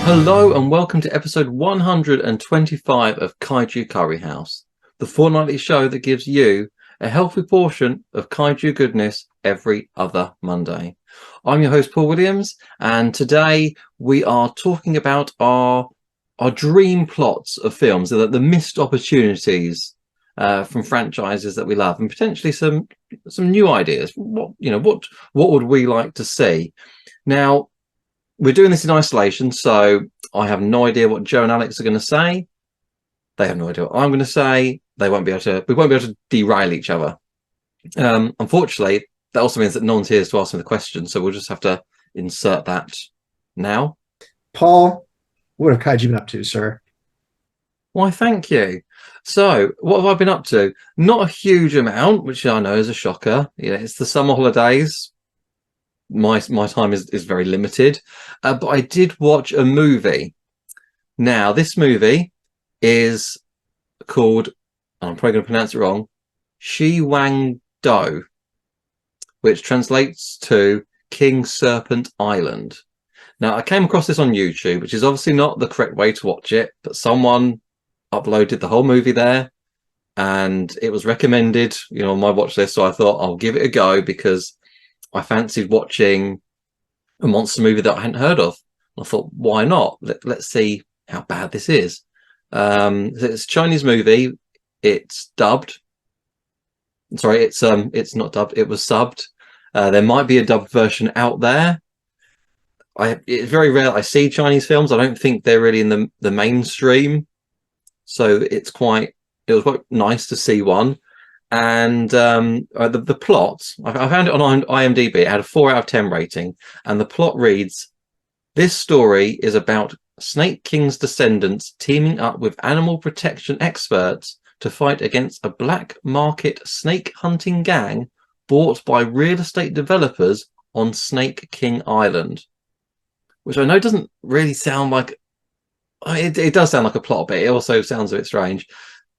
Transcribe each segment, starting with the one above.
Hello and welcome to episode 125 of Kaiju Curry House, the fortnightly show that gives you a healthy portion of kaiju goodness every other Monday. I'm your host Paul Williams, and today we are talking about our dream plots of films, the missed opportunities from franchises that we love, and potentially some new ideas. What would we like to see? Now, we're doing this in isolation, so I have no idea what Joe and Alex are going to say. They have no idea what I'm going to say. We won't be able to derail each other. Unfortunately, that also means that no one's here to ask me the question, so we'll just have to insert that now. Paul, what have Kaiju been up to, sir? Why, thank you. So, what have I been up to? Not a huge amount, which I know is a shocker. Yeah, it's the summer holidays. My time is very limited, but I did watch a movie. Now, this movie is called, I'm probably going to pronounce it wrong, Shi Wang Do, which translates to King Serpent Island. Now, I came across this on YouTube, which is obviously not the correct way to watch it, but someone uploaded the whole movie there, and it was recommended, on my watch list, so I thought I'll give it a go because I fancied watching a monster movie that I hadn't heard of. I thought, why not? Let's see how bad this is. It's a Chinese movie. It's dubbed. Sorry, it's not dubbed. It was subbed. There might be a dubbed version out there. It's very rare I see Chinese films. I don't think they're really in the mainstream. So it was quite nice to see one. And the plot, I found it on IMDb. It had a 4 out of 10 rating, and the plot reads: this story is about Snake King's descendants teaming up with animal protection experts to fight against a black market snake hunting gang bought by real estate developers on Snake King Island. Which I know doesn't really sound like... It does sound like a plot, but it also sounds a bit strange,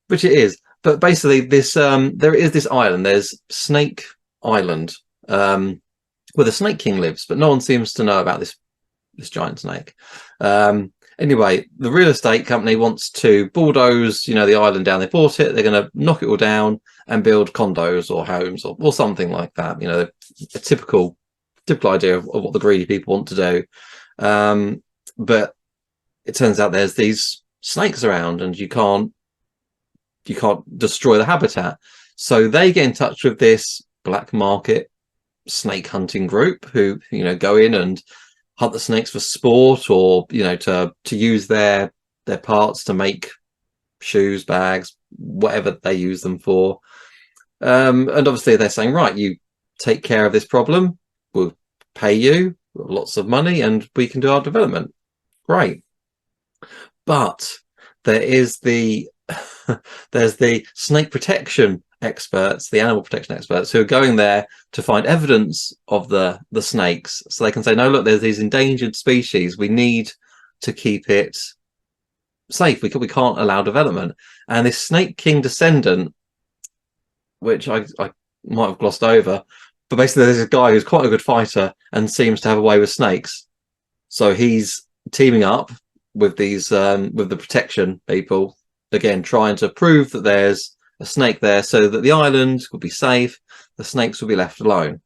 which it is. But basically, there is this island. There's Snake Island, where the Snake King lives, but no one seems to know about this giant snake. Anyway, the real estate company wants to bulldoze, the island down. They bought it. They're going to knock it all down and build condos or homes or something like that. A typical idea of what the greedy people want to do. But it turns out there's these snakes around, and you can't destroy the habitat. So they get in touch with this black market snake hunting group who, go in and hunt the snakes for sport, or, to use their parts to make shoes, bags, whatever they use them for. And obviously they're saying, right, you take care of this problem, we'll pay you lots of money and we can do our development. Great. But there's the snake protection experts, the animal protection experts, who are going there to find evidence of the snakes, so they can say, no, look, there's these endangered species, we need to keep it safe, we can't allow development. And this Snake King descendant, which I might have glossed over, but basically there's a guy who's quite a good fighter and seems to have a way with snakes, so he's teaming up with these with the protection people, again trying to prove that there's a snake there so that the island will be safe, the snakes will be left alone.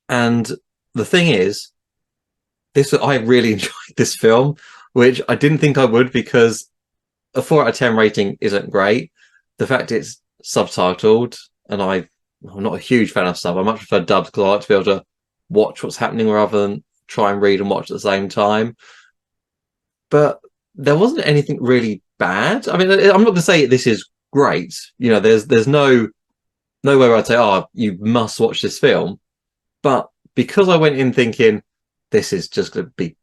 And the thing is, I really enjoyed this film, which I didn't think I would, because a 4 out of 10 rating isn't great. The fact it's subtitled, and I'm not a huge fan of sub. I much prefer dubbed because I like to be able to watch what's happening rather than try and read and watch at the same time. But there wasn't anything really bad. I mean, I'm not going to say this is great. There's nowhere I'd say, oh, you must watch this film. But because I went in thinking this is just going to be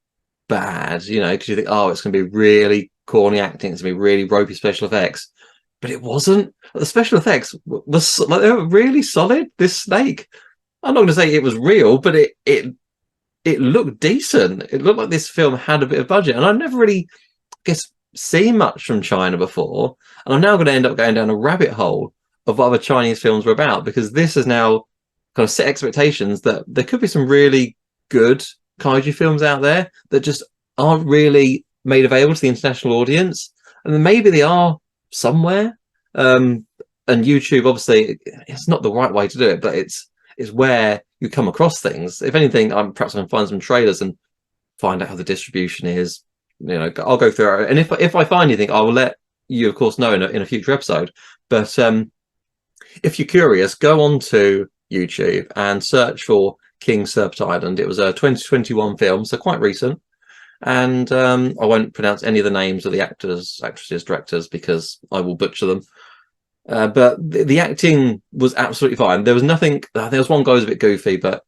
bad, because you think, oh, it's going to be really corny acting, it's going to be really ropey special effects. But it wasn't. The special effects they were really solid. This snake, I'm not going to say it was real, but it looked decent. It looked like this film had a bit of budget, and I've never really, seen much from China before, and I'm now going to end up going down a rabbit hole of what other Chinese films were about, because this has now kind of set expectations that there could be some really good kaiju films out there that just aren't really made available to the international audience, and then maybe they are somewhere. And YouTube, obviously, it's not the right way to do it, but it's where you come across things. If anything, perhaps I can find some trailers and find out how the distribution is. I'll go through it, and if I find anything, I will let you, of course, know in a future episode. But if you're curious, go on to YouTube and search for King Serpent Island. It was a 2021 film, so quite recent. And I won't pronounce any of the names of the actors, actresses, directors, because I will butcher them. But the acting was absolutely fine. There was nothing. There was one guy who was a bit goofy, but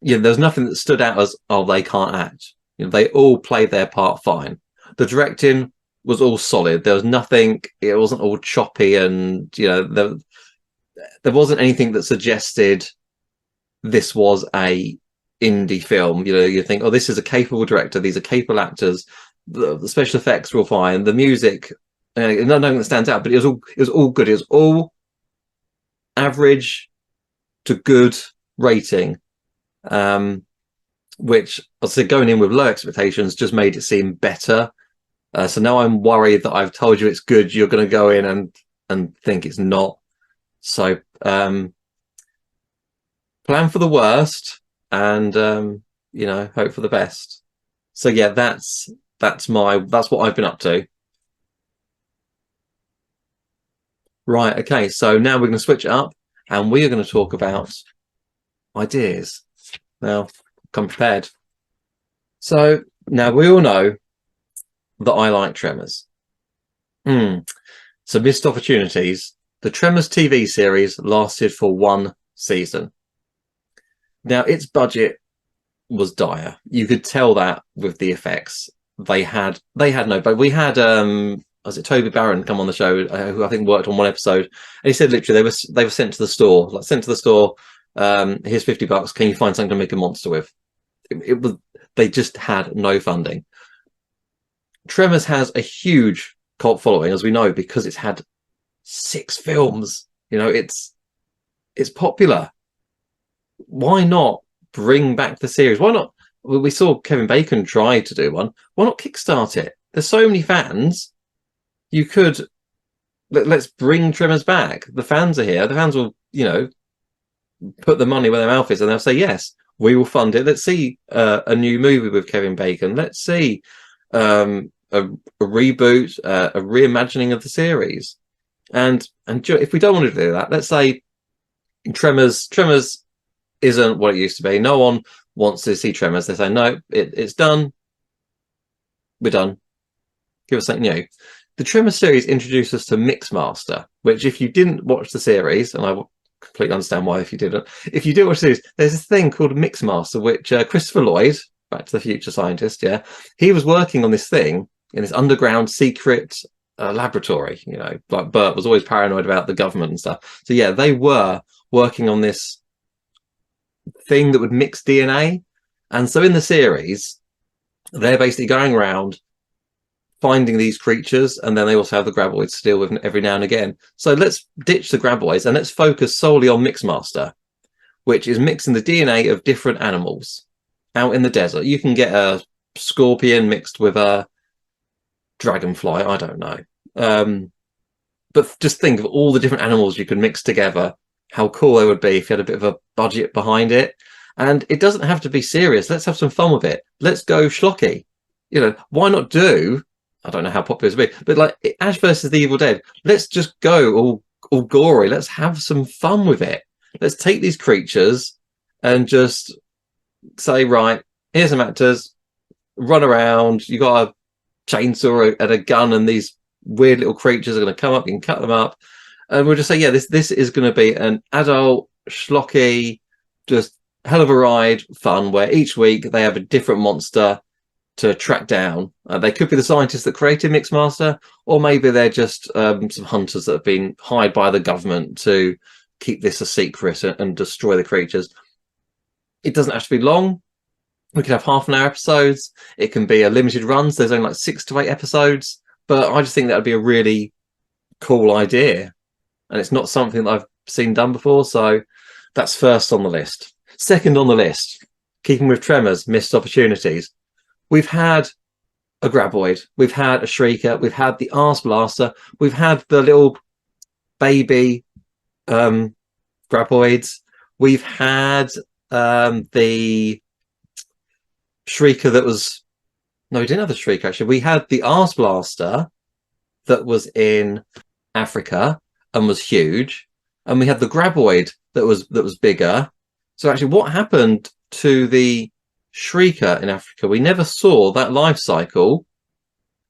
there was nothing that stood out as, oh, they can't act. They all played their part fine. The directing was all solid. There was nothing. It wasn't all choppy, and there wasn't anything that suggested this was a indie film. You think, oh, this is a capable director. These are capable actors. The special effects were fine. The music, nothing that stands out, but it was all good. It was all average to good rating, which I said, going in with low expectations just made it seem better. So now I'm worried that I've told you it's good, you're going to go in and think it's not. So plan for the worst and hope for the best. So yeah, that's what I've been up to. Right, okay, so now we're going to switch it up and we are going to talk about ideas. Now, come prepared. So now we all know that I like Tremors. So missed opportunities. The Tremors TV series lasted for 1 season. Now, its budget was dire. You could tell that with the effects. They had no, but we had was it Toby Barron come on the show, who I think worked on one episode, and he said literally they were sent to the store, here's $50, can you find something to make a monster with? It was, they just had no funding. Tremors has a huge cult following, as we know, because it's had 6 films. It's popular. Why not bring back the series? Why not? We saw Kevin Bacon try to do one. Why not kickstart it? There's so many fans. You could let's bring Tremors back. The fans are here. The fans will, put the money where their mouth is, and they'll say yes, we will fund it. Let's see a new movie with Kevin Bacon. Let's see a reboot, a reimagining of the series. And if we don't want to do that, let's say Tremors isn't what it used to be. No one wants to see Tremors. They say no, it's done. We're done. Give us something new. The Tremors series introduced us to Mixmaster, which, if you didn't watch the series, and I completely understand why if you didn't watch the series, there's this thing called Mixmaster, which Christopher Lloyd, Back to the Future scientist, he was working on this thing in this underground secret laboratory. Like Bert was always paranoid about the government and stuff. So yeah, they were working on this thing that would mix DNA. And so in the series, they're basically going around finding these creatures, and then they also have the graboids to deal with every now and again. So let's ditch the graboids and let's focus solely on Mixmaster, which is mixing the DNA of different animals out in the desert. You can get a scorpion mixed with a dragonfly, I don't know. But just think of all the different animals you could mix together, how cool they would be if you had a bit of a budget behind it. And it doesn't have to be serious. Let's have some fun with it. Let's go schlocky. Why not do, I don't know how popular it would be, but like Ash versus the Evil Dead, let's just go all gory. Let's have some fun with it. Let's take these creatures and just say, right, here's some actors, run around. You got a chainsaw and a gun, and these weird little creatures are going to come up. You can cut them up, and we'll just say, yeah, this is going to be an adult schlocky, just hell of a ride fun, where each week they have a different monster to track down. They could be the scientists that created Mixmaster, or maybe they're just some hunters that have been hired by the government to keep this a secret and destroy the creatures. It doesn't have to be long. We could have half-an-hour episodes. It can be a limited run, so there's only like 6 to 8 episodes. But I just think that would be a really cool idea, and it's not something that I've seen done before. So that's first on the list. Second on the list, keeping with Tremors, missed opportunities. We've had a graboid, we've had a shrieker, we've had the arse blaster, we've had the little baby graboids, we've had the shrieker that was no, we didn't have the shrieker actually. We had the arse blaster that was in Africa and was huge, and we had the graboid that was bigger. So actually, what happened to the shrieker in Africa? We never saw that life cycle.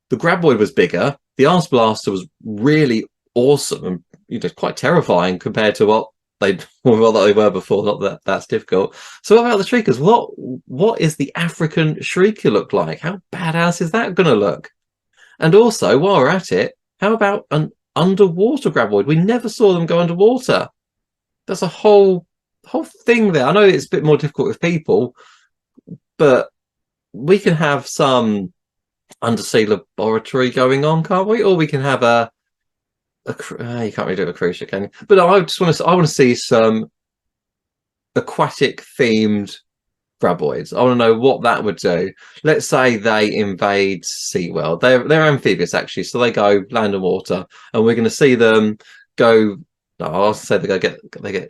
The graboid was bigger. The arse blaster was really awesome and quite terrifying compared to what they were before. Not that that's difficult. So what about the shriekers? What is the African shrieker look like? How badass is that going to look? And also, while we're at it, how about an underwater graboid? We never saw them go underwater. That's a whole thing there. I know it's a bit more difficult with people, but we can have some undersea laboratory going on, can't we? Or we can have you can't really do it with a cruise ship, can you? But I want to see some aquatic themed graboids. I want to know what that would do. Let's say they invade SeaWorld. They're amphibious actually, so they go land and water, and we're going to see them go. No, I'll say they get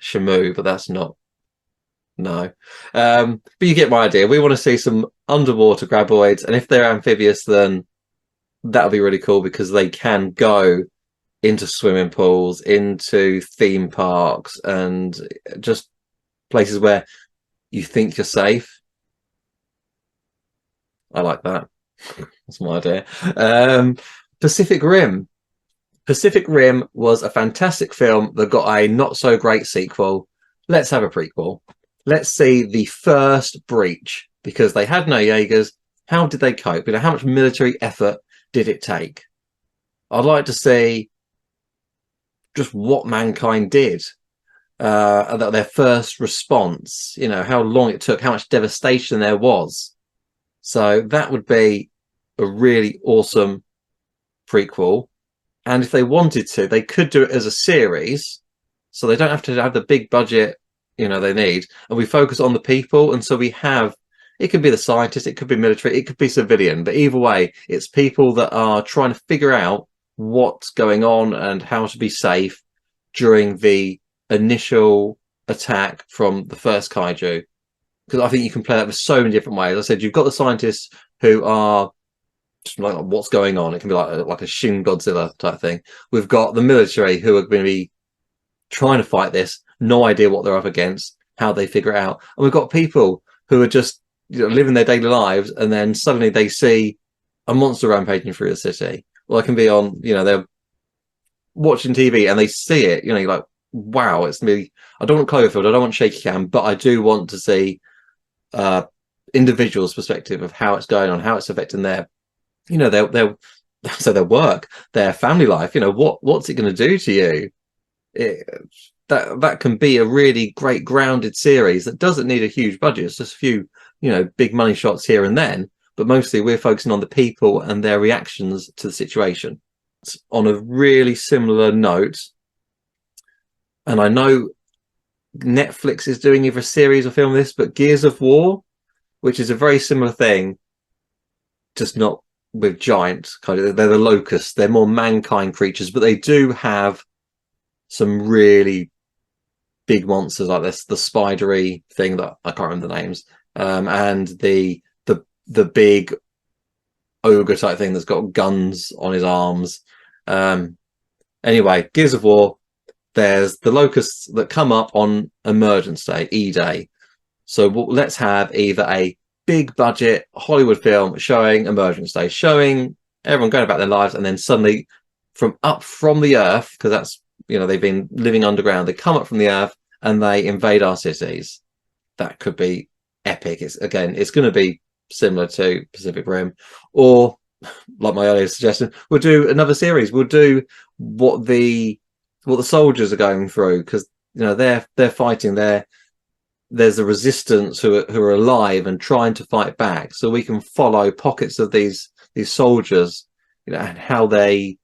Shamu, but that's not. No, but you get my idea. We want to see some underwater graboids, and if they're amphibious, then that'll be really cool because they can go into swimming pools, into theme parks, and just places where you think you're safe. I like that. That's my idea. Pacific Rim. Pacific Rim was a fantastic film that got a not so great sequel. Let's have a prequel. Let's see the first breach, because they had no Jaegers. How did they cope? How much military effort did it take? I'd like to see just what mankind did, their first response, how long it took, how much devastation there was. So that would be a really awesome prequel. And if they wanted to, they could do it as a series, so they don't have to have the big budget they need, and we focus on the people. And so we have, it could be the scientist, it could be military, it could be civilian, but either way, it's people that are trying to figure out what's going on and how to be safe during the initial attack from the first kaiju. Because I think you can play that with so many different ways. I said you've got the scientists who are just like what's going on. It can be like a Shin Godzilla type thing. We've got the military who are going to be trying to fight this, no idea what they're up against, how they figure it out. And we've got people who are just living their daily lives, and then suddenly they see a monster rampaging through the city. Well, it can be on, they're watching TV and they see it, you're like, wow, it's me. I don't want Cloverfield, I don't want shaky cam, but I do want to see individuals' perspective of how it's going on, how it's affecting their, their work, their family life. What's it going to do to you? That can be a really great grounded series that doesn't need a huge budget. It's just a few, big money shots here and then, but mostly we're focusing on the people and their reactions to the situation. On a really similar note, and I know Netflix is doing either a series or film of this, but Gears of War, which is a very similar thing, just not with giants. They're the locusts. They're more mankind creatures, but they do have some really big monsters like this, the spidery thing that I can't remember the names, and the big ogre type thing that's got guns on his arms. Anyway, Gears of War, there's the locusts that come up on Emergence Day, E-Day. So let's have either a big budget Hollywood film showing Emergence Day, showing everyone going about their lives, and then suddenly from the earth, because that's, they've been living underground, they come up from the earth and they invade our cities. That could be epic. It's going to be similar to Pacific Rim, or like my earlier suggestion, we'll do another series. We'll do what the soldiers are going through, because they're fighting. There's a resistance who are alive and trying to fight back. So we can follow pockets of these soldiers, and how they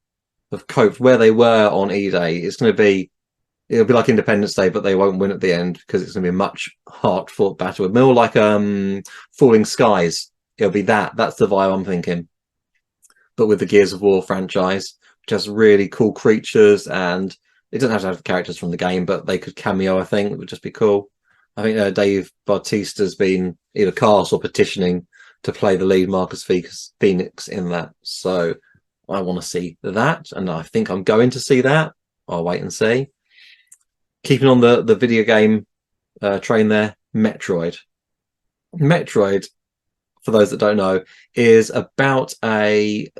have coped, where they were on E-Day. It'll be like Independence Day, but they won't win at the end because it's going to be a much hard-fought battle. More like Falling Skies. It'll be that. That's the vibe I'm thinking. but with the Gears of War franchise, which has really cool creatures, and it doesn't have to have characters from the game, but they could cameo. I think it would just be cool. I think Dave Bautista's been either cast or petitioning to play the lead Marcus Phoenix in that, so I want to see that, and I think I'm going to see that. I'll wait and see. Keeping on the video game train there, Metroid. Metroid, for those that don't know, is about a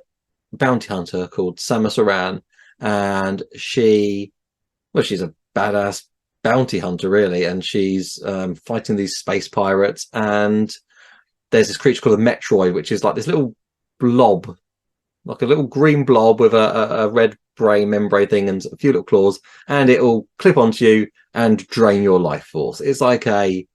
bounty hunter called Samus Aran, and she's a badass bounty hunter, really, and she's fighting these space pirates, and there's this creature called a Metroid, which is like this little blob, like a little green blob with a red brain membrane thing and a few little claws, and it'll clip onto you and drain your life force. It's like a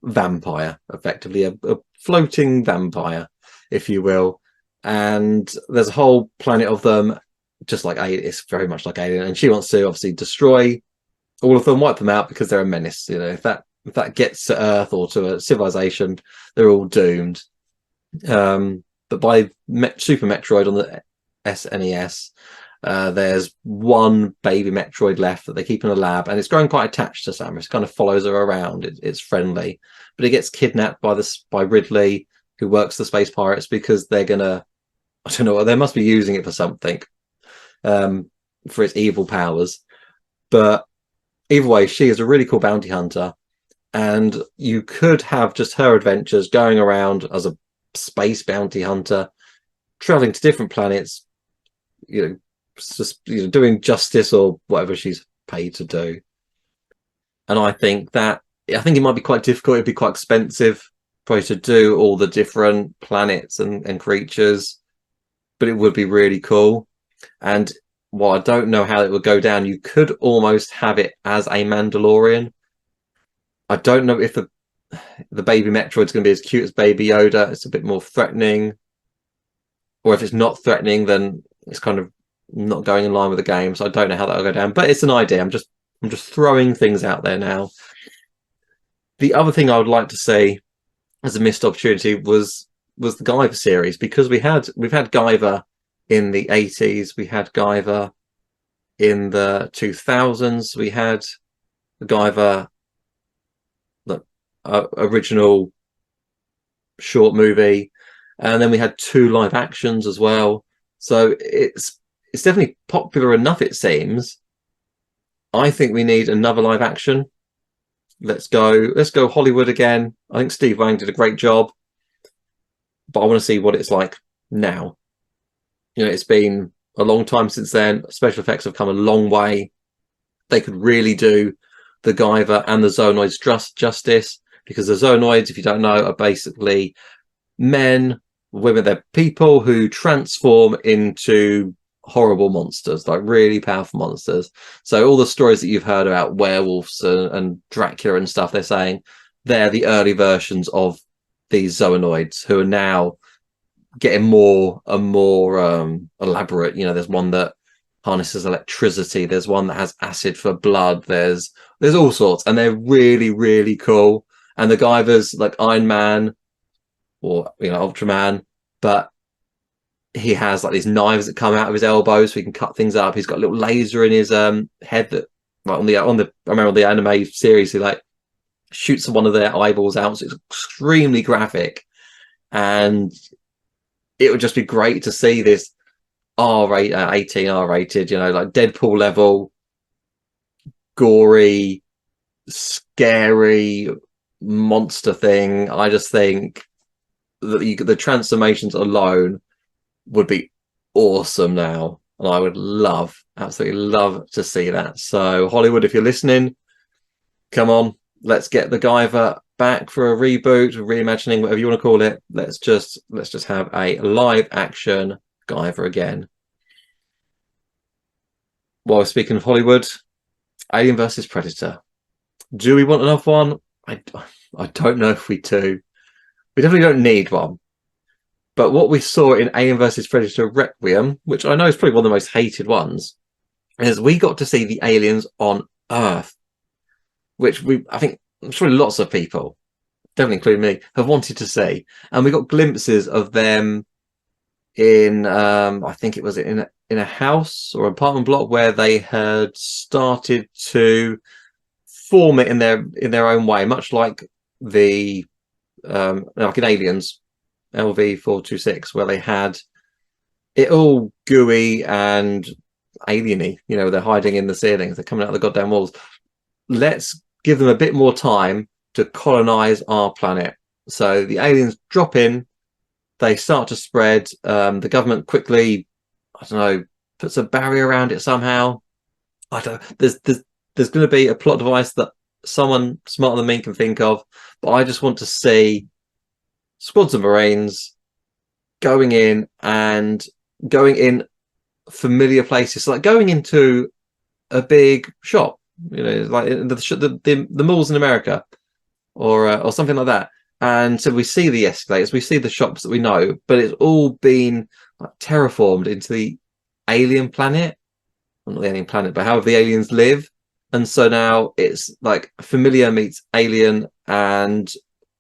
vampire, effectively a floating vampire, if you will. And there's a whole planet of them, just like Alien. It's very much like Alien, and she wants to obviously destroy all of them, wipe them out, because they're a menace. You know, if that gets to Earth or to a civilization, they're all doomed. But by Super Metroid on the SNES, there's one baby Metroid left that they keep in a lab, and it's growing quite attached to Samus. It kind of follows her around. It's friendly, but it gets kidnapped by Ridley, who works the space pirates, because they're gonna, I don't know, they must be using it for something, for its evil powers. But either way, she is a really cool bounty hunter, and you could have just her adventures going around as a space bounty hunter, traveling to different planets, just doing justice or whatever she's paid to do. And I think it might be quite difficult. It'd be quite expensive probably to do all the different planets and creatures, but it would be really cool. And while I don't know how it would go down, you could almost have it as a Mandalorian. I don't know if the baby Metroid's going to be as cute as Baby Yoda. It's a bit more threatening, or if it's not threatening, then it's kind of not going in line with the game. So I don't know how that'll go down, but it's an idea. I'm just throwing things out there now. The other thing I would like to say as a missed opportunity was the Guyver series, because we've had Guyver in the 80s, we had Guyver in the 2000s, we had the Guyver, the original short movie, and then we had 2 live actions as well. So it's definitely popular enough, it seems. I think we need another live action. Let's go Hollywood again. I think Steve Wang did a great job, but I want to see what it's like now. It's been a long time since then. Special effects have come a long way. They could really do the Guyver and the Zonoids justice, because the Zonoids, if you don't know, are basically men, women, they're people who transform into horrible monsters, like really powerful monsters. So all the stories that you've heard about werewolves and Dracula and stuff, they're saying they're the early versions of these Zoanoids, who are now getting more and more elaborate. There's one that harnesses electricity, there's one that has acid for blood, there's all sorts, and they're really, really cool. And the Guyver's like Iron Man or Ultraman, but he has like these knives that come out of his elbows so he can cut things up. He's got a little laser in his head that, like I remember the anime series, he like shoots one of their eyeballs out. So it's extremely graphic, and it would just be great to see this R-rated, 18 R-rated, like Deadpool level, gory, scary monster thing. I just think that the transformations alone would be awesome now, and I would absolutely love to see that. So Hollywood, if you're listening, come on, let's get the Guyver back for a reboot, reimagining, whatever you want to call it. Let's just have a live action Guyver again. While we're speaking of Hollywood, Alien versus Predator. Do we want another one? I don't know if we do. We definitely don't need one. But what we saw in Alien vs. Predator Requiem, which I know is probably one of the most hated ones, is we got to see the aliens on Earth, which I'm sure lots of people, definitely including me, have wanted to see. And we got glimpses of them in I think it was in a house or apartment block where they had started to form it in their own way, much like the like in Aliens LV-426, where they had it all gooey and alieny. You know, they're hiding in the ceilings, they're coming out of the goddamn walls. Let's give them a bit more time to colonize our planet. So the aliens drop in, they start to spread. The government quickly, I don't know, puts a barrier around it somehow. I don't. There's going to be a plot device that someone smarter than me can think of, but I just want to see squads of Marines going in familiar places, like going into a big shop, you know, like the malls in America, or something like that. And so we see the escalators, we see the shops that we know, but it's all been like terraformed into the alien planet. Well, not the alien planet, but however the aliens live. And so now it's like familiar meets alien, and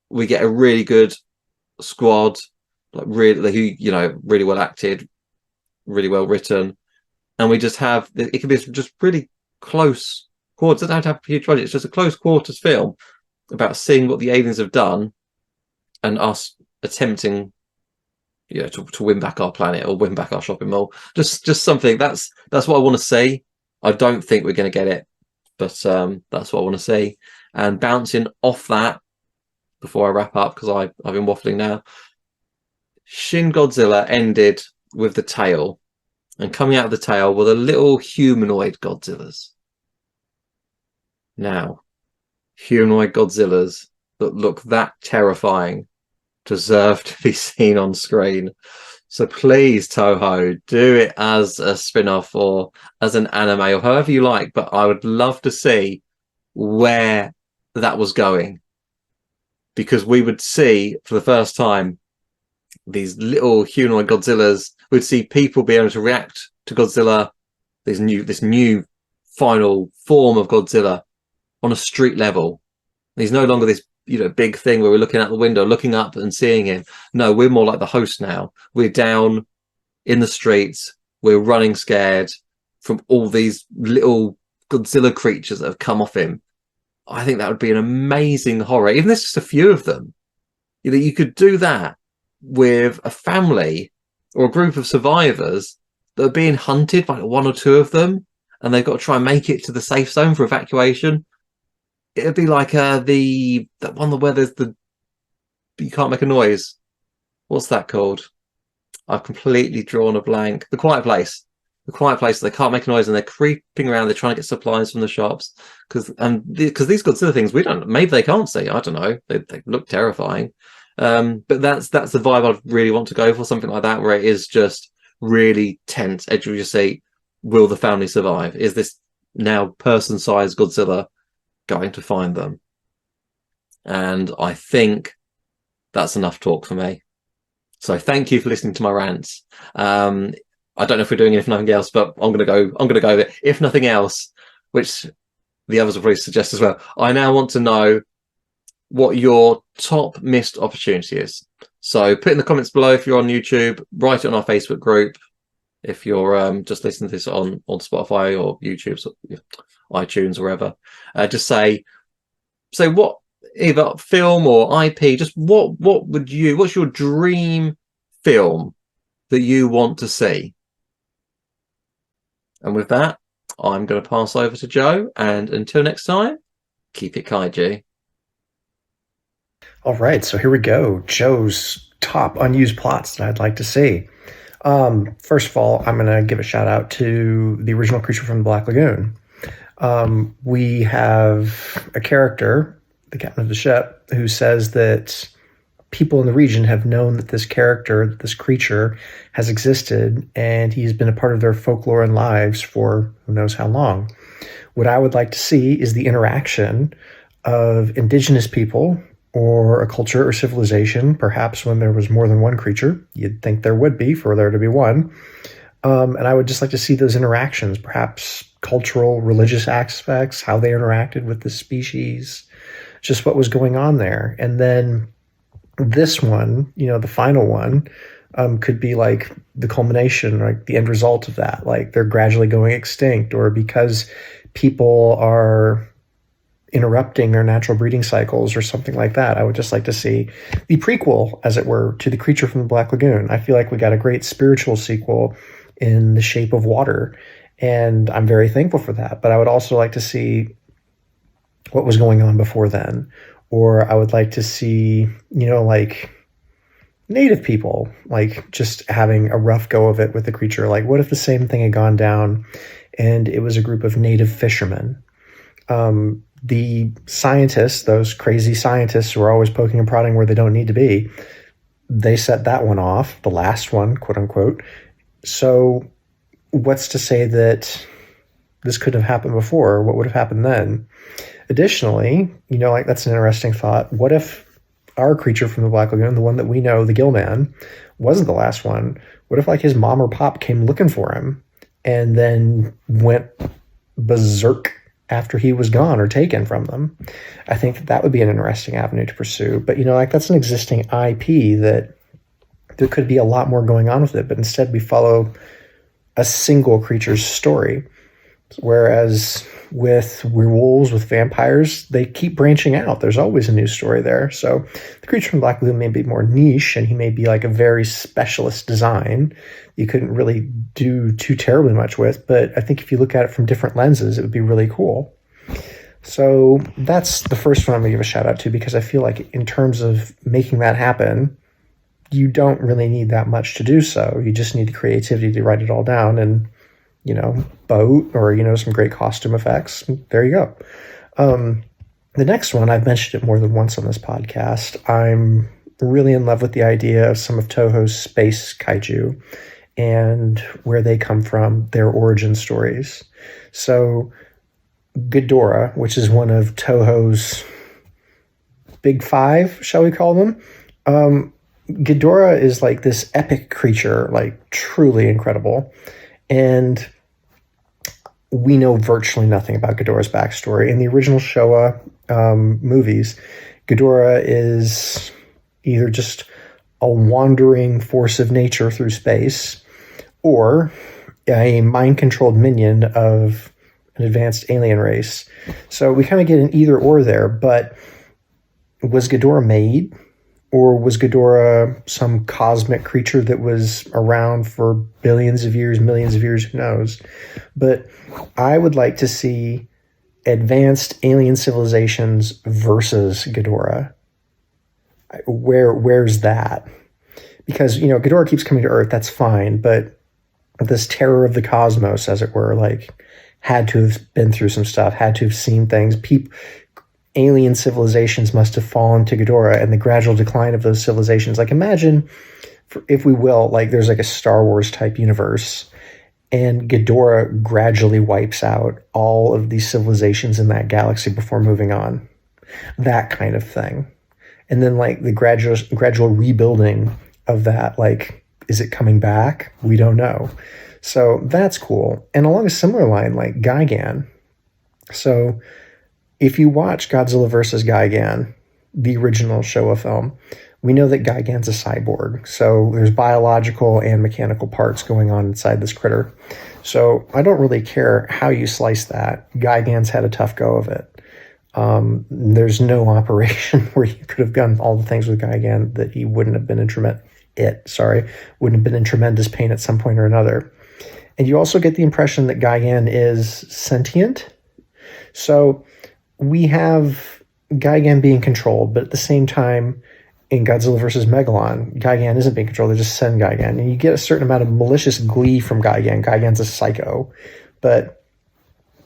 we get a really good squad, like really, who, you know, really well acted, really well written, and we just have it can be just really close quarters. It doesn't have to have a huge budget. It's just a close quarters film about seeing what the aliens have done and us attempting, you know, to win back our planet or win back our shopping mall. Just something that's what I want to see. I don't think we're going to get it, but that's what I want to see. And bouncing off that, before I wrap up, because I've been waffling now, Shin Godzilla ended with the tail, and coming out of the tail were the little humanoid Godzillas. Now, humanoid Godzillas that look that terrifying deserve to be seen on screen. So please, Toho, do it as a spin-off or as an anime or however you like, but I would love to see where that was going, because we would see for the first time these little humanoid Godzillas. We'd see people be able to react to Godzilla, this new final form of Godzilla, on a street level. He's no longer this, you know, big thing where we're looking out the window, looking up and seeing him. No, we're more like the host now. We're down in the streets. We're running scared from all these little Godzilla creatures that have come off him. I think that would be an amazing horror. Even if there's just a few of them, you know, you could do that with a family or a group of survivors that are being hunted by one or two of them, and they've got to try and make it to the safe zone for evacuation. It'd be like that one where there's you can't make a noise. What's that called? I've completely drawn a blank. The Quiet Place. The Quiet Place. They can't make a noise and they're creeping around. They're trying to get supplies from the shops because these Godzilla things we don't. Maybe they can't see. I don't know. They look terrifying. But that's the vibe I'd really want to go for. Something like that where it is just really tense, edge of your seat. Will the family survive? Is this now person-sized Godzilla going to find them? And I think that's enough talk for me. So thank you for listening to my rants. I don't know if we're doing it, if nothing else, but I'm gonna go with it. If nothing else, which the others will probably suggest as well, I now want to know what your top missed opportunity is. So put in the comments below if you're on YouTube, write it on our Facebook group. If you're just listening to this on Spotify or YouTube, so, iTunes, or wherever, just say what, either film or IP, just what's your dream film that you want to see? And with that, I'm going to pass over to Joe, and until next time, keep it kaiju. All right, so here we go. Joe's top unused plots that I'd like to see. First of all, I'm going to give a shout out to the original Creature from the Black Lagoon. We have a character, the captain of the ship, who says that people in the region have known that this character, this creature, has existed, and he's been a part of their folklore and lives for who knows how long. What I would like to see is the interaction of indigenous people or a culture or civilization, perhaps when there was more than one creature. You'd think there would be for there to be one. And I would just like to see those interactions, perhaps cultural, religious aspects, how they interacted with the species, just what was going on there. And then This one, the final one, could be like the culmination, like the end result of that. Like they're gradually going extinct, or because people are interrupting their natural breeding cycles or something like that. I would just like to see the prequel, as it were, to The Creature from the Black Lagoon. I feel like we got a great spiritual sequel in The Shape of Water, and I'm very thankful for that. But I would also like to see what was going on before then. Or I would like to see, like native people, like just having a rough go of it with the creature. Like, what if the same thing had gone down and it was a group of native fishermen? The scientists, those crazy scientists who are always poking and prodding where they don't need to be, they set that one off, the last one, quote unquote. So what's to say that this couldn't have happened before? What would have happened then? Additionally, like that's an interesting thought. What if our creature from the Black Lagoon, the one that we know, the Gill Man, wasn't the last one? What if like his mom or pop came looking for him and then went berserk after he was gone or taken from them? I think that would be an interesting avenue to pursue. But like that's an existing IP that there could be a lot more going on with it. But instead, we follow a single creature's story. Whereas with werewolves, with vampires, they keep branching out. There's always a new story there. So the creature from Black Lagoon may be more niche, and he may be like a very specialist design you couldn't really do too terribly much with. But I think if you look at it from different lenses, it would be really cool. So that's the first one I'm going to give a shout out to, because I feel like in terms of making that happen, you don't really need that much to do so. You just need the creativity to write it all down and boat or, some great costume effects. There you go. The next one, I've mentioned it more than once on this podcast. I'm really in love with the idea of some of Toho's space kaiju and where they come from, their origin stories. So Ghidorah, which is one of Toho's big five, shall we call them? Ghidorah is like this epic creature, like truly incredible. And we know virtually nothing about Ghidorah's backstory. In the original Showa movies, Ghidorah is either just a wandering force of nature through space or a mind-controlled minion of an advanced alien race. So we kind of get an either or there, but was Ghidorah made? Or was Ghidorah some cosmic creature that was around for billions of years, millions of years, who knows? But I would like to see advanced alien civilizations versus Ghidorah. Where's that? Because, Ghidorah keeps coming to Earth, that's fine, but this terror of the cosmos, as it were, like, had to have been through some stuff, had to have seen things. Alien civilizations must have fallen to Ghidorah, and the gradual decline of those civilizations. Like, imagine, if we will, like there's like a Star Wars type universe, and Ghidorah gradually wipes out all of these civilizations in that galaxy before moving on. That kind of thing. And then like the gradual rebuilding of that, like, is it coming back? We don't know. So that's cool. And along a similar line, like Gigan. So if you watch Godzilla vs. Gigan, the original Showa film, we know that Gigan's a cyborg. So there's biological and mechanical parts going on inside this critter. So I don't really care how you slice that. Gigan's had a tough go of it. There's no operation where you could have done all the things with Gigan that he wouldn't have been in tremendous pain at some point or another. And you also get the impression that Gigan is sentient. So we have Gigan being controlled, but at the same time, in Godzilla vs. Megalon, Gigan isn't being controlled. They just send Gigan. And you get a certain amount of malicious glee from Gigan. Gigan's a psycho. But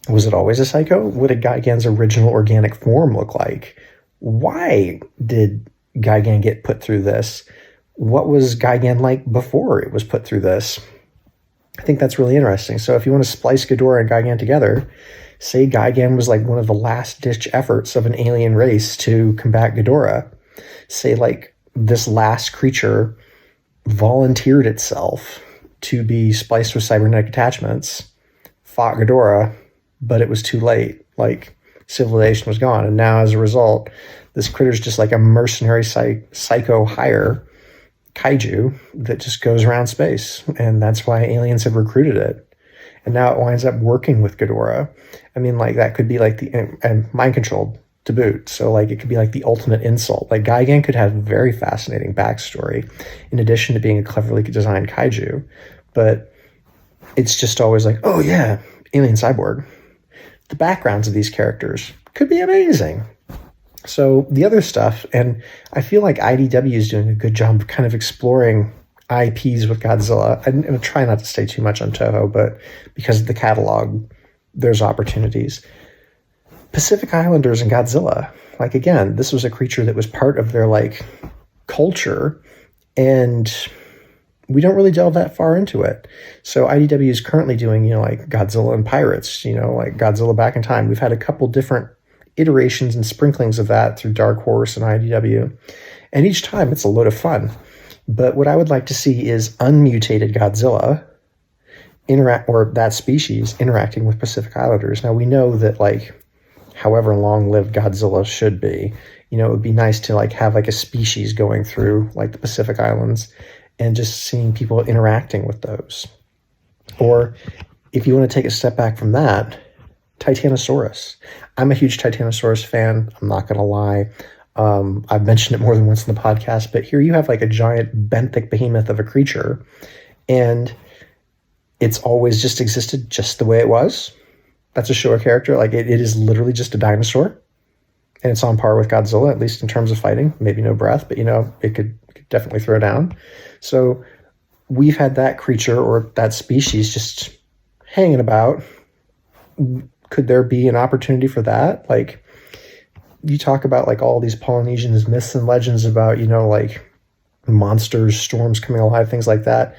was it always a psycho? What did Gigan's original organic form look like? Why did Gigan get put through this? What was Gigan like before it was put through this? I think that's really interesting. So if you want to splice Ghidorah and Gigan together, say Gigan was like one of the last-ditch efforts of an alien race to combat Ghidorah. Say like this last creature volunteered itself to be spliced with cybernetic attachments, fought Ghidorah, but it was too late. Like, civilization was gone. And now, as a result, this critter's just like a mercenary psycho hire kaiju that just goes around space. And that's why aliens have recruited it. And now it winds up working with Ghidorah. I mean, like, that could be like and mind controlled to boot. So, like, it could be like the ultimate insult. Like, Gigan could have a very fascinating backstory in addition to being a cleverly designed kaiju. But it's just always like, oh yeah, alien cyborg. The backgrounds of these characters could be amazing. So the other stuff, and I feel like IDW is doing a good job of kind of exploring IPs with Godzilla. I'm going to try not to stay too much on Toho, but because of the catalog, there's opportunities. Pacific Islanders and Godzilla. Like, again, this was a creature that was part of their, like, culture, and we don't really delve that far into it. So IDW is currently doing, like Godzilla and Pirates, like Godzilla Back in Time. We've had a couple different iterations and sprinklings of that through Dark Horse and IDW. And each time it's a load of fun. But what I would like to see is unmutated Godzilla or that species interacting with Pacific Islanders. Now, we know that, like, however long-lived Godzilla should be, it would be nice to, like, have, like, a species going through, like, the Pacific Islands and just seeing people interacting with those. Or if you want to take a step back from that, Titanosaurus. I'm a huge Titanosaurus fan. I'm not going to lie. I've mentioned it more than once in the podcast, but here you have like a giant benthic behemoth of a creature, and it's always just existed just the way it was. That's a Showa character. Like, it is literally just a dinosaur, and it's on par with Godzilla, at least in terms of fighting. Maybe no breath, but it could definitely throw down. So we've had that creature or that species just hanging about. Could there be an opportunity for that? Like, you talk about, like, all these Polynesian myths and legends about, like, monsters, storms coming alive, things like that.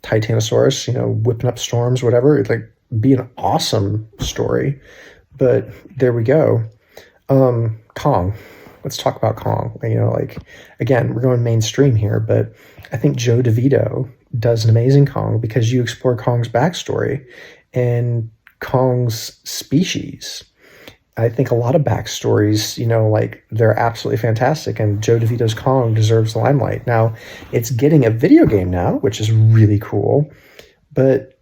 Titanosaurus, whipping up storms, whatever. It'd, like, be an awesome story. But there we go. Kong. Let's talk about Kong. Like, again, we're going mainstream here, but I think Joe DeVito does an amazing Kong because you explore Kong's backstory and Kong's species. I think a lot of backstories, like, they're absolutely fantastic, and Joe DeVito's Kong deserves the limelight. Now, it's getting a video game now, which is really cool, but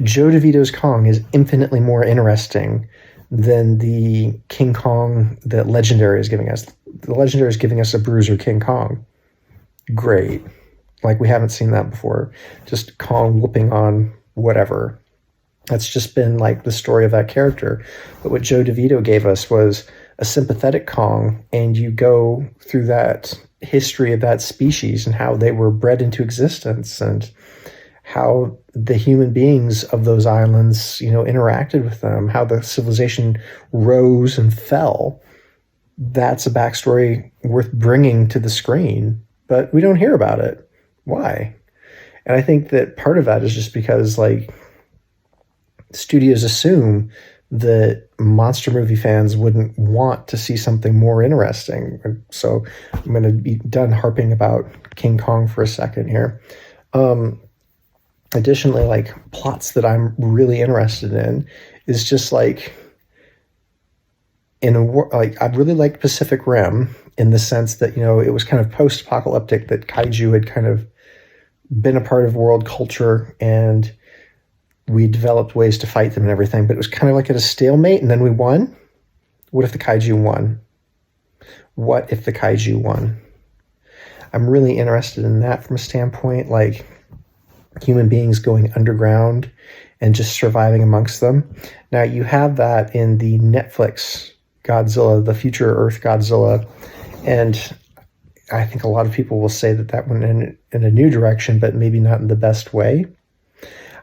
Joe DeVito's Kong is infinitely more interesting than the King Kong that Legendary is giving us. The Legendary is giving us a bruiser King Kong. Great. Like, we haven't seen that before. Just Kong whooping on whatever. That's just been, like, the story of that character. But what Joe DeVito gave us was a sympathetic Kong, and you go through that history of that species and how they were bred into existence and how the human beings of those islands, interacted with them, how the civilization rose and fell. That's a backstory worth bringing to the screen, but we don't hear about it. Why? And I think that part of that is just because, like, studios assume that monster movie fans wouldn't want to see something more interesting. So I'm going to be done harping about King Kong for a second here. Additionally, like, plots that I'm really interested in is just like, I really liked Pacific Rim in the sense that, it was kind of post-apocalyptic, that kaiju had kind of been a part of world culture and we developed ways to fight them and everything, but it was kind of like at a stalemate, and then we won. What if the kaiju won? What if the kaiju won? I'm really interested in that from a standpoint, like, human beings going underground and just surviving amongst them. Now, you have that in the Netflix Godzilla, the Future Earth Godzilla, and I think a lot of people will say that went in a new direction, but maybe not in the best way.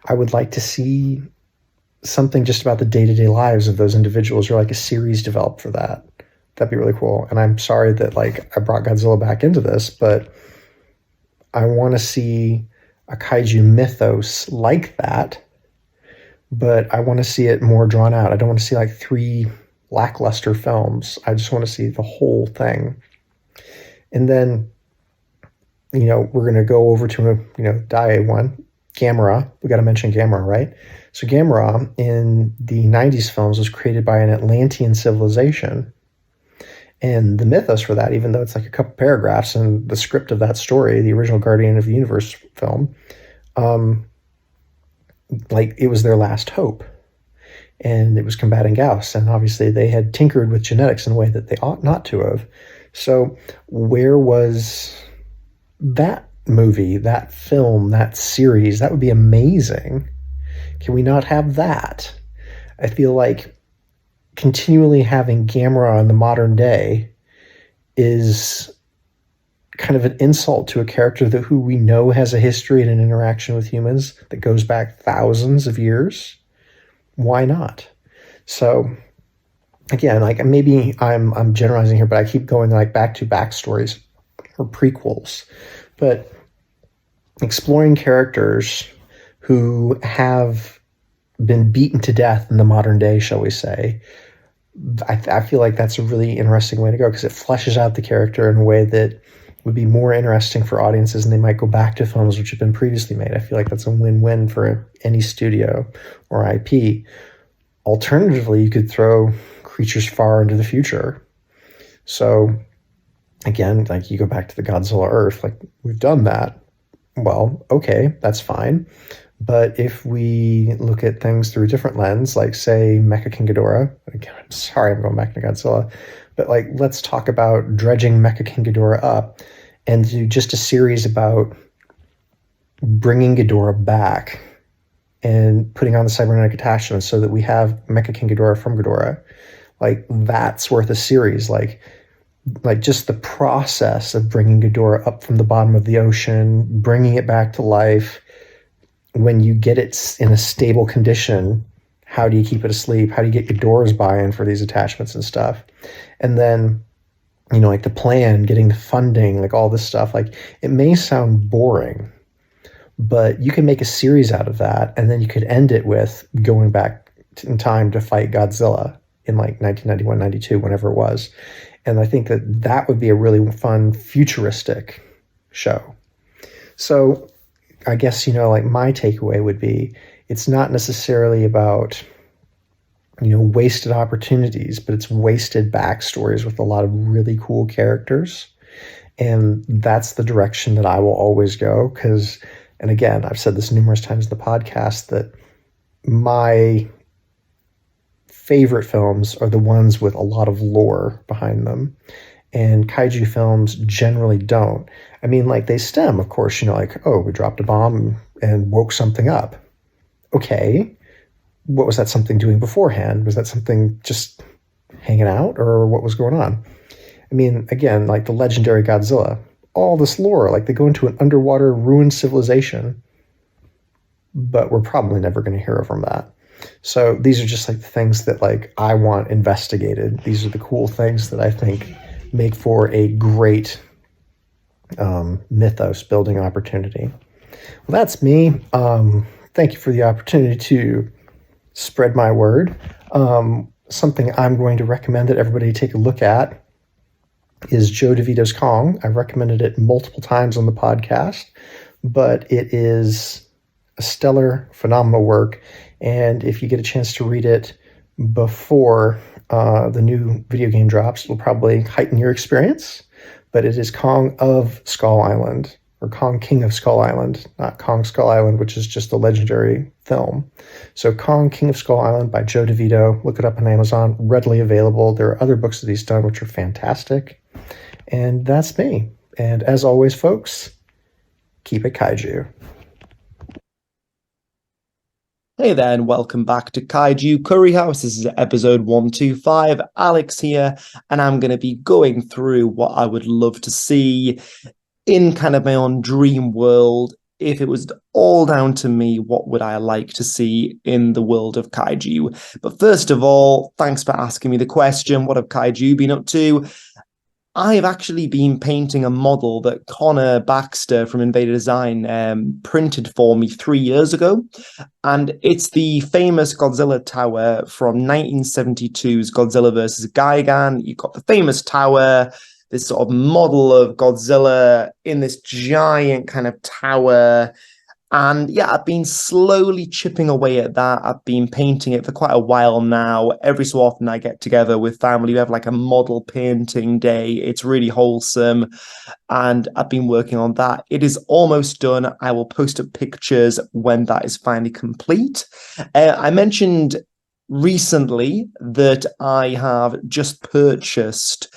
I would like to see something just about the day-to-day lives of those individuals, or like a series developed for that. That'd be really cool. And I'm sorry that, like, I brought Godzilla back into this, but I want to see a kaiju mythos like that, but I want to see it more drawn out. I don't want to see, like, 3 lackluster films. I just want to see the whole thing. And then, we're going to go over to Daiei one. Gamera. We got to mention Gamera, right? So Gamera in the 90s films was created by an Atlantean civilization. And the mythos for that, even though it's like a couple paragraphs in the script of that story, the original Guardian of the Universe film, like it was their last hope. And it was combating Gauss. And obviously they had tinkered with genetics in a way that they ought not to have. So where was that movie, that film, that series? That would be amazing. Can we not have that? I feel like continually having Gamera in the modern day is kind of an insult to a character that who we know has a history and an interaction with humans that goes back thousands of years. Why not? So again, like maybe I'm generalizing here, but I keep going like back to backstories or prequels. But exploring characters who have been beaten to death in the modern day, shall we say, I feel like that's a really interesting way to go because it fleshes out the character in a way that would be more interesting for audiences, and they might go back to films which have been previously made. I feel like that's a win-win for any studio or IP. Alternatively, you could throw creatures far into the future. So again, like you go back to the Godzilla Earth, like we've done that. Well, okay, that's fine. But if we look at things through a different lens, like say Mecha King Ghidorah, again, I'm sorry I'm going back to Godzilla, but like let's talk about dredging Mecha King Ghidorah up and do just a series about bringing Ghidorah back and putting on the cybernetic attachments so that we have Mecha King Ghidorah from Ghidorah. Like that's worth a series. Like just the process of bringing Ghidorah up from the bottom of the ocean, bringing it back to life. When you get it in a stable condition, how do you keep it asleep? How do you get Ghidorah's buy-in for these attachments and stuff? And then, you know, like the plan, getting the funding, like all this stuff, like it may sound boring, but you can make a series out of that. And then you could end it with going back in time to fight Godzilla in like 1991, 92, whenever it was. And I think that that would be a really fun futuristic show. So I guess, you know, like my takeaway would be it's not necessarily about, you know, wasted opportunities, but it's wasted backstories with a lot of really cool characters. And that's the direction that I will always go. Because, and again, I've said this numerous times in the podcast, that my favorite films are the ones with a lot of lore behind them. And kaiju films generally don't. I mean, like they stem, of course, you know, like, oh, we dropped a bomb and woke something up. Okay. What was that something doing beforehand? Was that something just hanging out, or what was going on? I mean, again, like the legendary Godzilla, all this lore, like they go into an underwater ruined civilization, but we're probably never going to hear from that. So these are just like the things that like I want investigated. These are the cool things that I think make for a great mythos building opportunity. Well, that's me. Thank you for the opportunity to spread my word. Something I'm going to recommend that everybody take a look at is Joe DeVito's Kong. I've recommended it multiple times on the podcast, but it is a stellar, phenomenal work. And if you get a chance to read it before the new video game drops, it'll probably heighten your experience. But it is Kong of Skull Island, or Kong King of Skull Island, not Kong Skull Island, which is just a legendary film. So Kong King of Skull Island by Joe DeVito. Look it up on Amazon, readily available. There are other books that he's done which are fantastic. And that's me. And as always, folks, keep it kaiju. Hey there, and welcome back to Kaiju Curry House. This is episode 125. Alex here, and I'm going to be going through what I would love to see in kind of my own dream world. If it was all down to me, what would I like to see in the world of Kaiju? But first of all, thanks for asking me the question, what have Kaiju been up to? I've actually been painting a model that Connor Baxter from Invader Design printed for me 3 years ago. And it's the famous Godzilla tower from 1972's Godzilla versus Gigan. You've got the famous tower, this sort of model of Godzilla in this giant kind of tower. And yeah, I've been slowly chipping away at that. I've been painting it for quite a while now. Every so often I get together with family. We have like a model painting day. It's really wholesome. And I've been working on that. It is almost done. I will post up pictures when that is finally complete. I mentioned recently that I have just purchased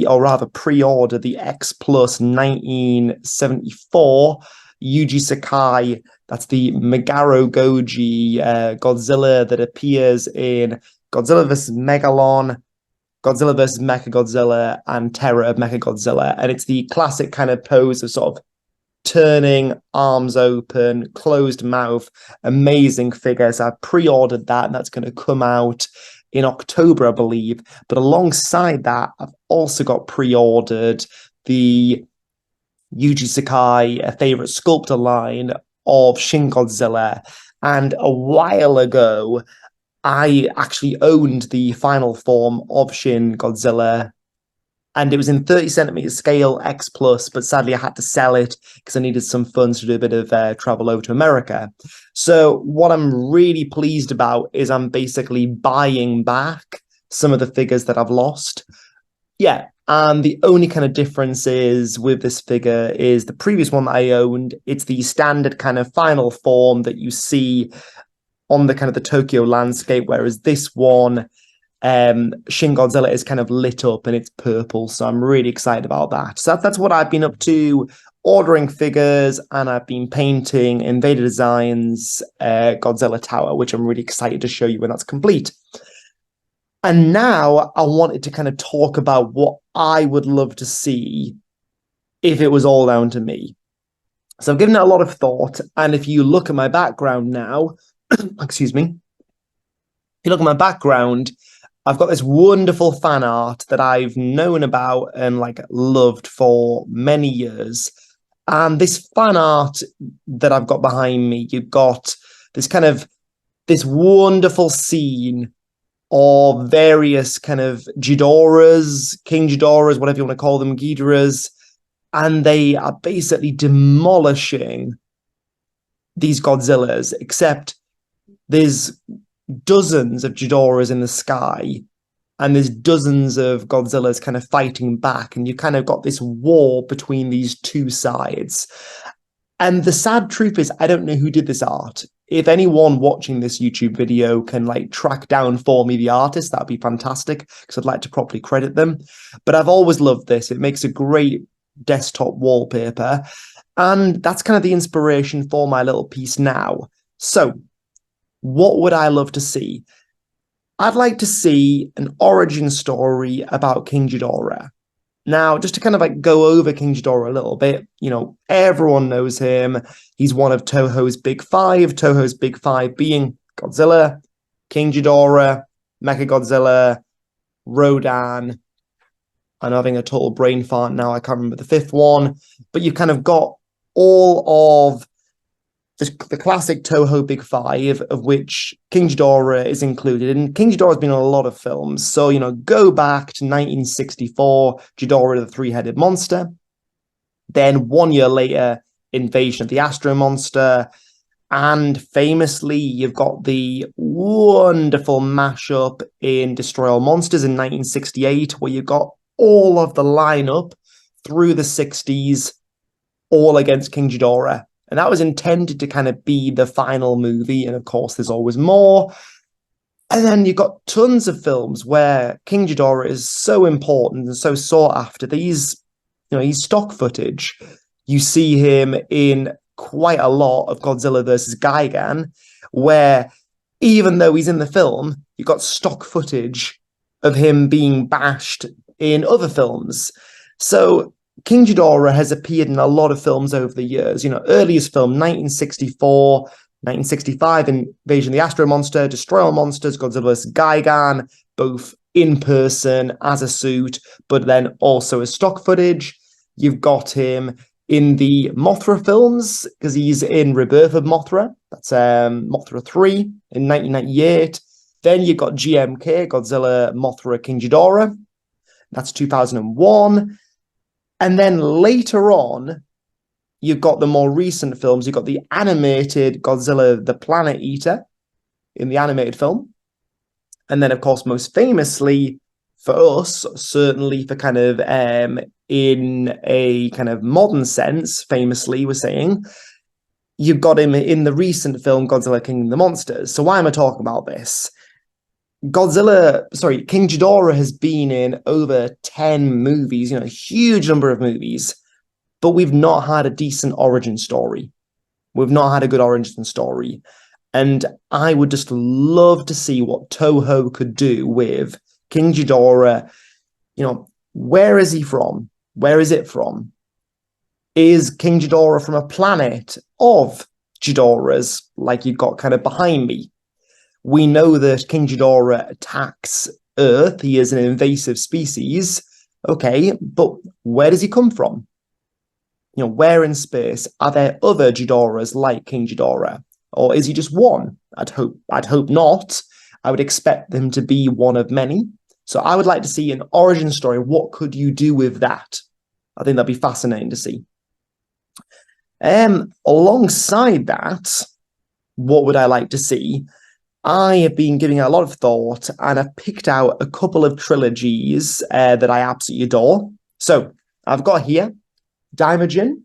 or rather pre-ordered the X Plus 1974 Yuji Sakai. That's the Megaro Goji Godzilla that appears in Godzilla vs. Megalon, Godzilla vs. Mechagodzilla, and Terror of Mechagodzilla. And it's the classic kind of pose of sort of turning, arms open, closed mouth, amazing figure. So I pre-ordered that, and that's going to come out in October, I believe. But alongside that, I've also got pre-ordered the Yuji Sakai, a favorite sculptor line of Shin Godzilla. And a while ago, I actually owned the final form of Shin Godzilla, and it was in 30 centimeter scale X Plus, but sadly I had to sell it because I needed some funds to do a bit of travel over to America. So what I'm really pleased about is I'm basically buying back some of the figures that I've lost. Yeah, and the only kind of difference is with this figure is the previous one that I owned. It's the standard kind of final form that you see on the kind of the Tokyo landscape, whereas this one, Shin Godzilla, is kind of lit up and it's purple. So I'm really excited about that. So that's what I've been up to, ordering figures, and I've been painting Invader Designs Godzilla Tower, which I'm really excited to show you when that's complete. And now I wanted to kind of talk about what I would love to see if it was all down to me. So I've given it a lot of thought. And if you look at my background now, excuse me, if you look at my background, I've got this wonderful fan art that I've known about and like loved for many years. And this fan art that I've got behind me, you've got this wonderful scene of various kind of Ghidorahs, King Ghidorahs, whatever you want to call them, Ghidorahs, and they are basically demolishing these Godzillas, except there's dozens of Ghidorahs in the sky, and there's dozens of Godzillas kind of fighting back, and you kind of got this war between these two sides. And the sad truth is, I don't know who did this art. If anyone watching this YouTube video can like track down for me the artist, that'd be fantastic, because I'd like to properly credit them. But I've always loved this. It makes a great desktop wallpaper. And that's kind of the inspiration for my little piece now. So what would I love to see? I'd like to see an origin story about King Ghidorah. Now, just to kind of like go over King Ghidorah a little bit, you know, everyone knows him. He's one of Toho's big five. Toho's big five being Godzilla, King Ghidorah, Mechagodzilla, Rodan. I'm having a total brain fart now. I can't remember the fifth one. But you've kind of got all of the classic Toho Big Five, of which King Ghidorah is included. And King Ghidorah has been in a lot of films. So, you know, go back to 1964, Ghidorah the Three-Headed Monster. Then 1 year later, Invasion of the Astro Monster. And famously, you've got the wonderful mashup in Destroy All Monsters in 1968, where you've got all of the lineup through the 60s, all against King Ghidorah. And that was intended to kind of be the final movie. And of course, there's always more. And then you've got tons of films where King Ghidorah is so important and so sought after. He's stock footage. You see him in quite a lot of Godzilla versus Gigan, where even though he's in the film, you've got stock footage of him being bashed in other films. So King Ghidorah has appeared in a lot of films over the years. You know, earliest film, 1964, 1965, Invasion of the Astro Monster, Destroy All Monsters, Godzilla vs. Gigan, both in person as a suit, but then also as stock footage. You've got him in the Mothra films, because he's in Rebirth of Mothra. That's Mothra 3 in 1998. Then you've got GMK, Godzilla, Mothra, King Ghidorah. That's 2001. And then later on, you've got the more recent films. You've got the animated Godzilla the Planet Eater in the animated film. And then, of course, most famously for us, certainly for kind of in a kind of modern sense, famously, we're saying, you've got him in the recent film Godzilla King of the Monsters. So why am I talking about this? King Ghidorah has been in over 10 movies, a huge number of movies, but we've not had a decent origin story. We've not had a good origin story. And I would just love to see what Toho could do with King Ghidorah. Where is he from? Where is it from? Is King Ghidorah from a planet of Ghidorahs, like you've got kind of behind me? We know that King Ghidorah attacks Earth. He is an invasive species. Okay, but where does he come from? Where in space are there other Ghidorahs like King Ghidorah? Or is he just one? I'd hope not. I would expect them to be one of many. So I would like to see an origin story. What could you do with that? I think that'd be fascinating to see. Alongside that, what would I like to see? I have been giving it a lot of thought, and I've picked out a couple of trilogies that I absolutely adore. So I've got here Daimajin,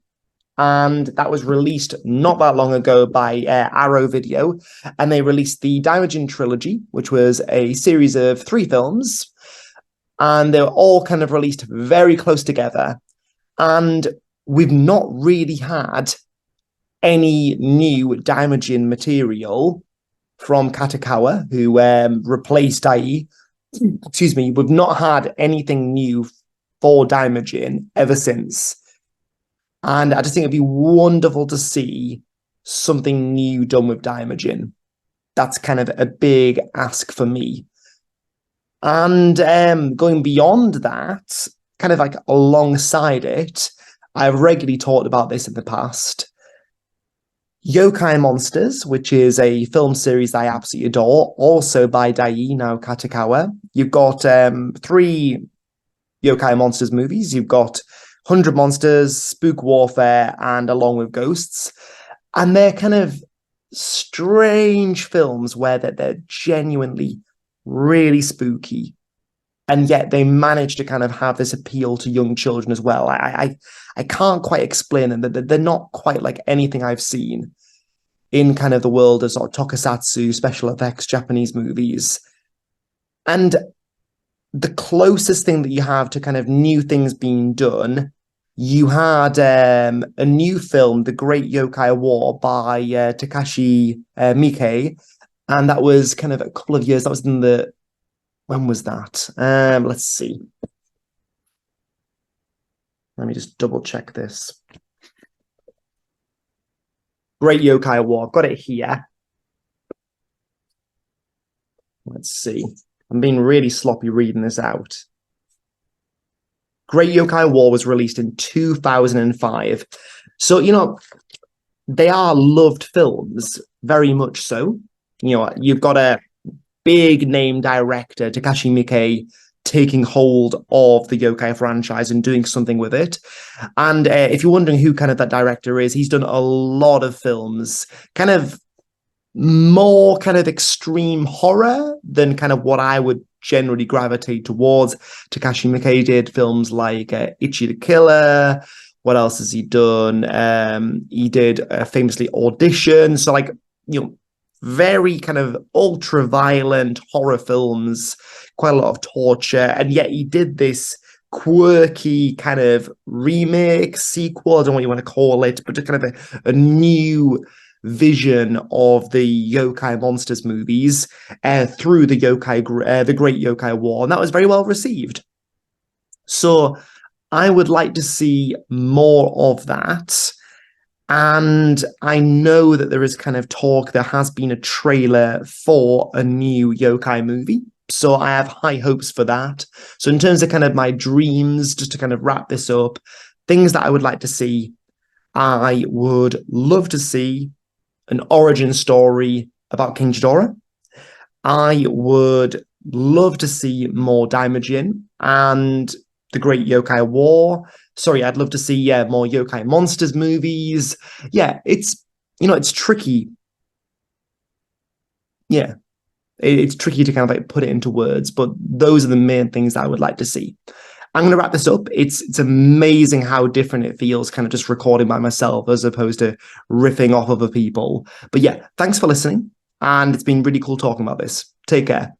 and that was released not that long ago by Arrow Video, and they released the Daimajin trilogy, which was a series of 3 films, and they were all kind of released very close together, and we've not really had any new Daimajin material from Katakawa, who replaced Dai. Excuse me, we've not had anything new for Daimajin ever since. And I just think it'd be wonderful to see something new done with Daimajin. That's kind of a big ask for me. And going beyond that, kind of like alongside it, I've regularly talked about this in the past. Yokai Monsters, which is a film series that I absolutely adore, also by Dai, now Katakawa. You've got 3 Yokai Monsters movies. You've got 100 Monsters, Spook Warfare, and Along with Ghosts. And they're kind of strange films where they're genuinely really spooky. And yet they manage to kind of have this appeal to young children as well. I can't quite explain them. They're not quite like anything I've seen in kind of the world of sort of tokusatsu, special effects, Japanese movies. And the closest thing that you have to kind of new things being done, you had a new film, The Great Yokai War by Takashi Miike. And that was kind of a couple of years, that was in the, when was that? Let's see. Let me just double check this. Great Yokai War. I've got it here. Let's see. I'm being really sloppy reading this out. Great Yokai War was released in 2005. So, they are loved films, very much so. You've got a big name director, Takashi Miike, taking hold of the yokai franchise and doing something with it. And if you're wondering who kind of that director is, he's done a lot of films, kind of more kind of extreme horror than kind of what I would generally gravitate towards. Takashi Miike did films like Ichi the Killer. What else has he done? He did famously Audition. So very kind of ultra-violent horror films, quite a lot of torture, and yet he did this quirky kind of remake, sequel, I don't know what you want to call it, but just kind of a new vision of the Yokai Monsters movies through the the Great Yokai War, and that was very well received. So I would like to see more of that. And I know that there is kind of talk, there has been a trailer for a new yokai movie. So I have high hopes for that. So in terms of kind of my dreams, just to kind of wrap this up, things that I would like to see, I would love to see an origin story about King Ghidorah. I would love to see more Daimajin, and the Great Yokai War. Sorry, I'd love to see more yokai monsters movies. Yeah, it's it's tricky. Yeah, it's tricky to kind of like put it into words, but those are the main things that I would like to see. I'm going to wrap this up. It's amazing how different it feels kind of just recording by myself as opposed to riffing off other people. But yeah, thanks for listening. And it's been really cool talking about this. Take care.